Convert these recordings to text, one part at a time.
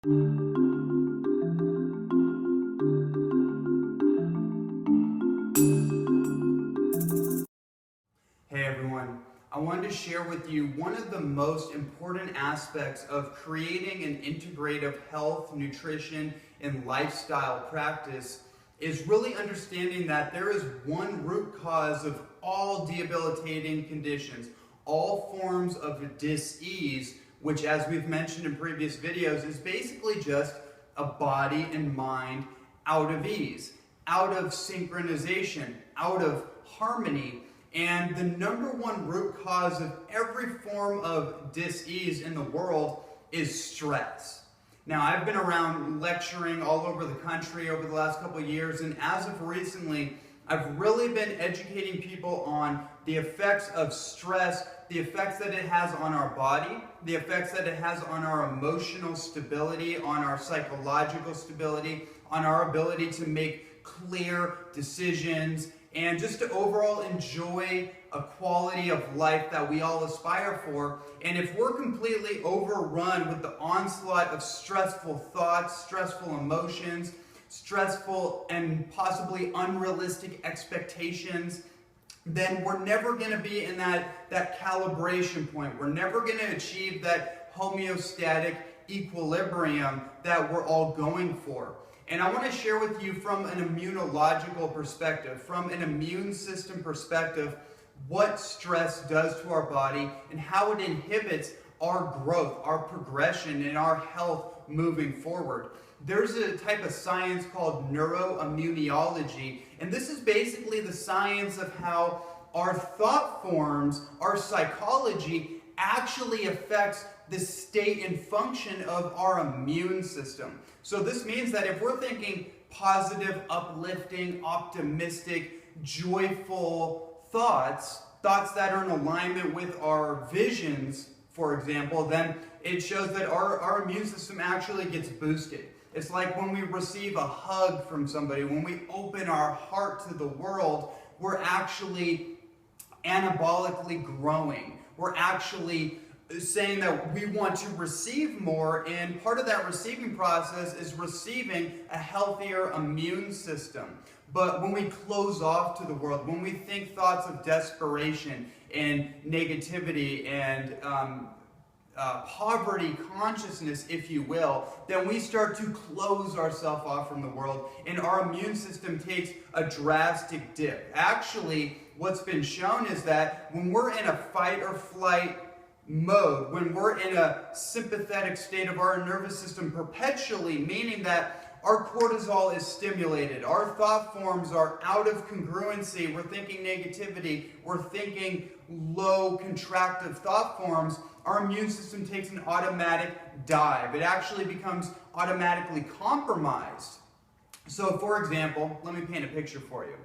Hey everyone, I wanted to share with you one of the most important aspects of creating an integrative health, nutrition, and lifestyle practice is really understanding that there is one root cause of all debilitating conditions, all forms of dis-ease, which, as we've mentioned in previous videos, is basically just a body and mind out of ease, out of synchronization, out of harmony. And the number one root cause of every form of dis-ease in the world is stress. Now, I've been around lecturing all over the country over the last couple of years, and as of recently, I've really been educating people on the effects of stress, the effects that it has on our body, the effects that it has on our emotional stability, on our psychological stability, on our ability to make clear decisions, and just to overall enjoy a quality of life that we all aspire for. And if we're completely overrun with the onslaught of stressful thoughts, stressful emotions, stressful and possibly unrealistic expectations, then we're never going to be in that calibration point. We're never going to achieve that homeostatic equilibrium that we're all going for. And I want to share with you from an immunological perspective, from an immune system perspective, what stress does to our body and how it inhibits our growth, our progression, and our health moving forward. There's a type of science called neuroimmunology, and this is basically the science of how our thought forms, our psychology, actually affects the state and function of our immune system. So this means that if we're thinking positive, uplifting, optimistic, joyful thoughts that are in alignment with our visions, for example, then it shows that our immune system actually gets boosted. It's like when we receive a hug from somebody, when we open our heart to the world, we're actually anabolically growing. We're actually saying that we want to receive more, and part of that receiving process is receiving a healthier immune system. But when we close off to the world, when we think thoughts of desperation and negativity and poverty consciousness, if you will, then we start to close ourselves off from the world, and our immune system takes a drastic dip. Actually, what's been shown is that when we're in a fight or flight mode, when we're in a sympathetic state of our nervous system perpetually, meaning that our cortisol is stimulated, our thought forms are out of congruency, we're thinking negativity, we're thinking low contractive thought forms, our immune system takes an automatic dive. It actually becomes automatically compromised. So for example, let me paint a picture for you.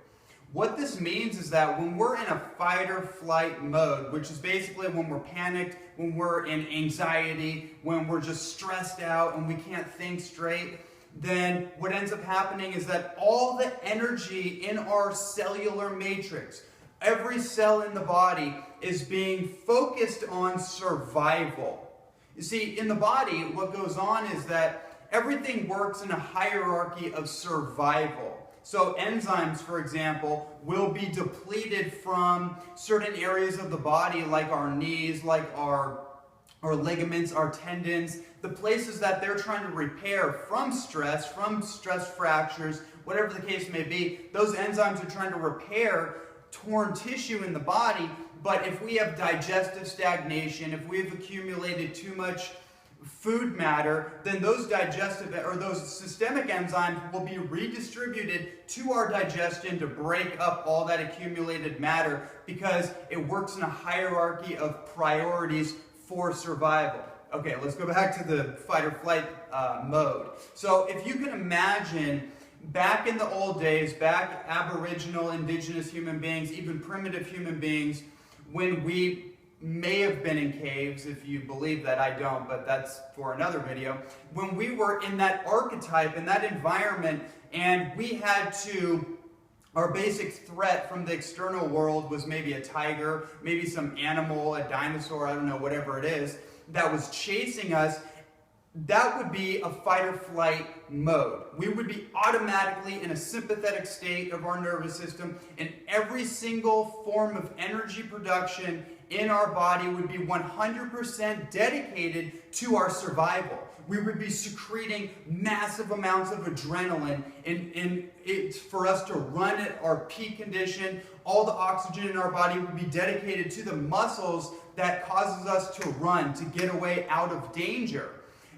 What this means is that when we're in a fight or flight mode, which is basically when we're panicked, when we're in anxiety, when we're just stressed out and we can't think straight, then what ends up happening is that all the energy in our cellular matrix, every cell in the body, is being focused on survival. You see, in the body, what goes on is that everything works in a hierarchy of survival. So enzymes, for example, will be depleted from certain areas of the body, like our knees, like our ligaments, our tendons, the places that they're trying to repair from stress fractures, whatever the case may be. Those enzymes are trying to repair torn tissue in the body, but if we have digestive stagnation, if we've accumulated too much food matter, then those digestive or those systemic enzymes will be redistributed to our digestion to break up all that accumulated matter, because it works in a hierarchy of priorities for survival. Okay, let's go back to the fight or flight mode. So if you can imagine back in the old days, back Aboriginal, indigenous human beings, even primitive human beings, when we may have been in caves, if you believe that. I don't, but that's for another video. When we were in that archetype, in that environment, and we had to, our basic threat from the external world was maybe a tiger, maybe some animal, a dinosaur, I don't know, whatever it is, that was chasing us. that would be a fight or flight mode. We would be automatically in a sympathetic state of our nervous system, and every single form of energy production in our body would be 100% dedicated to our survival. We would be secreting massive amounts of adrenaline, and it's for us to run at our peak condition. All the oxygen in our body would be dedicated to the muscles that causes us to run, to get away out of danger.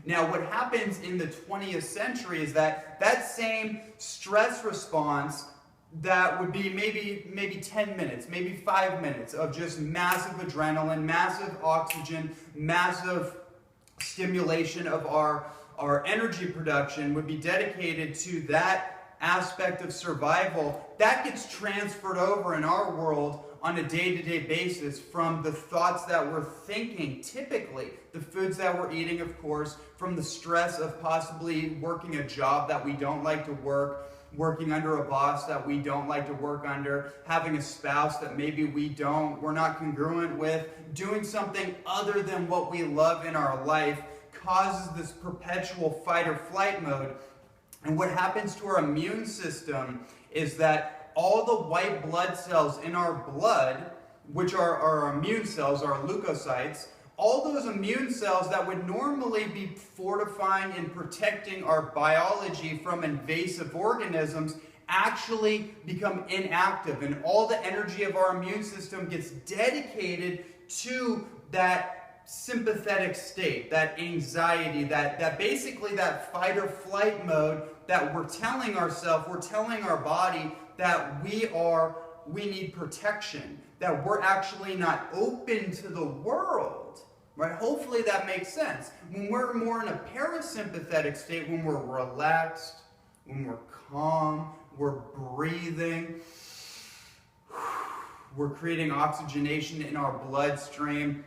Now, what happens in the 20th century is that that same stress response that would be maybe 10 minutes, maybe 5 minutes of just massive adrenaline, massive oxygen, massive stimulation of our energy production would be dedicated to that aspect of survival. That gets transferred over in our world on a day-to-day basis from the thoughts that we're thinking, typically, the foods that we're eating, of course, from the stress of possibly working a job that we don't like to work, working under a boss that we don't like to work under, having a spouse that maybe we're not congruent with, doing something other than what we love in our life causes this perpetual fight or flight mode. And what happens to our immune system is that all the white blood cells in our blood, which are our immune cells, our leukocytes, all those immune cells that would normally be fortifying and protecting our biology from invasive organisms actually become inactive, and all the energy of our immune system gets dedicated to that sympathetic state, that anxiety, that basically that fight or flight mode that we're telling ourselves, we're telling our body that we need protection, that we're actually not open to the world, right? Hopefully that makes sense. When we're more in a parasympathetic state, when we're relaxed, when we're calm, we're breathing, we're creating oxygenation in our bloodstream,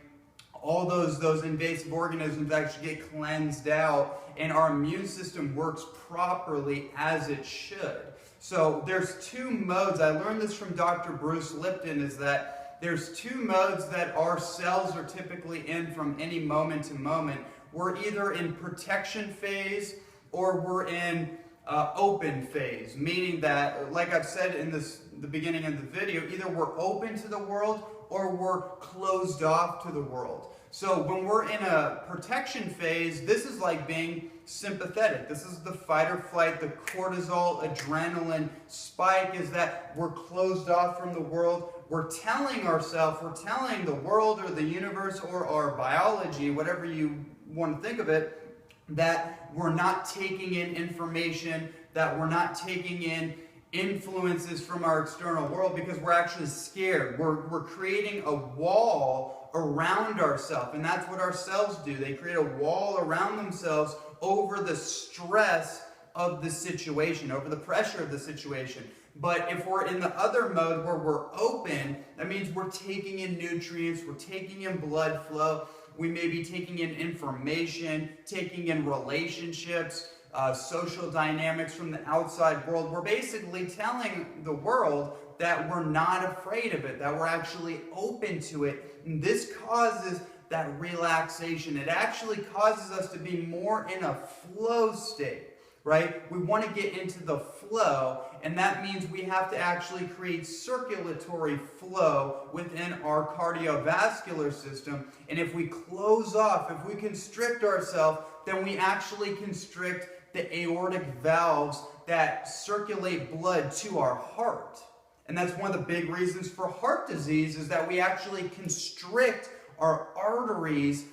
all those invasive organisms actually get cleansed out, and our immune system works properly as it should. So there's two modes. I learned this from Dr. Bruce Lipton, is that there's two modes that our cells are typically in from any moment to moment. We're either in protection phase or we're in open phase, meaning that, like I've said in the beginning of the video, either we're open to the world or we're closed off to the world. So when we're in a protection phase, this is like being sympathetic. This is the fight or flight, the cortisol, adrenaline spike, is that we're closed off from the world. We're telling ourselves, we're telling the world or the universe or our biology, whatever you want to think of it, that we're not taking in information, that we're not taking in influences from our external world because we're actually scared. We're creating a wall around ourselves, and that's what our cells do. They create a wall around themselves over the stress of the situation, over the pressure of the situation. But if we're in the other mode where we're open, that means we're taking in nutrients, we're taking in blood flow, we may be taking in information, taking in relationships, social dynamics from the outside world. We're basically telling the world that we're not afraid of it, that we're actually open to it. And this causes that relaxation. It actually causes us to be more in a flow state, right? We want to get into the flow, and that means we have to actually create circulatory flow within our cardiovascular system. And if we close off, if we constrict ourselves, then we actually constrict the aortic valves that circulate blood to our heart. And that's one of the big reasons for heart disease, is that we actually constrict our arteries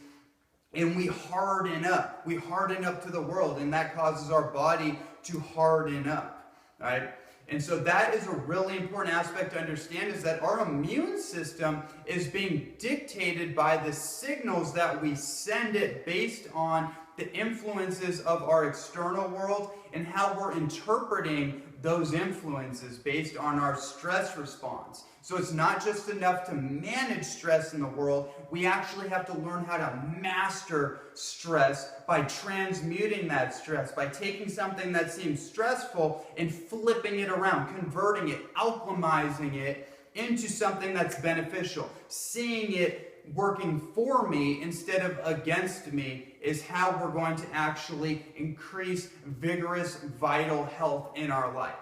and we harden up. We harden up to the world, and that causes our body to harden up, right? And so that is a really important aspect to understand, is that our immune system is being dictated by the signals that we send it based on the influences of our external world and how we're interpreting those influences based on our stress response. So it's not just enough to manage stress in the world, we actually have to learn how to master stress by transmuting that stress, by taking something that seems stressful and flipping it around, converting it, alchemizing it into something that's beneficial, seeing it working for me instead of against me is how we're going to actually increase vigorous, vital health in our life.